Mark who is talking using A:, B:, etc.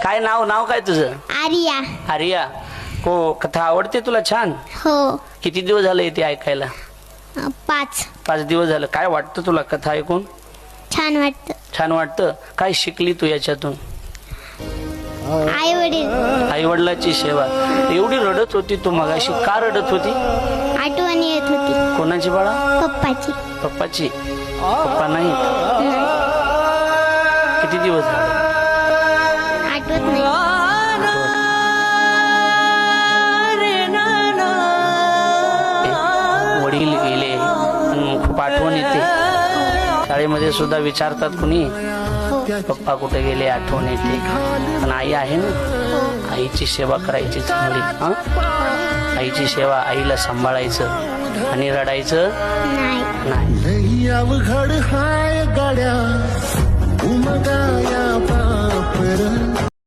A: काय नाव काय तुझं?
B: आर्या.
A: आर्या. हो, कथा आवडते तुला छान?
B: हो.
A: किती दिवस झाले येते ऐकायला?
B: 5
A: दिवस झालं. काय वाटतं तुला कथा ऐकून?
B: छान वाटतं.
A: छान वाटतं. काय शिकली तू याच्यातून?
B: आई वडील.
A: आई वडिलाची सेवा. एवढी रडत होती तू मगाशी, का रडत होती?
B: आठवण येत होती.
A: कोणाची बाळा?
B: पप्पाची.
A: पप्पाची. पप्पा नाही. किती दिवस झाले?
B: आठवत नाही.
A: वडील गेले, खूप आठवण येते. शाळेमध्ये सुद्धा विचारतात कुणी, पप्पा कुठे गेले, आठवण येते. पण आई आहे ना, आईची सेवा करायची चांगली. आईची सेवा, आईला सांभाळायचं आणि रडायचं नाही.
C: अवघड हाय गाड्या उमगाया पापर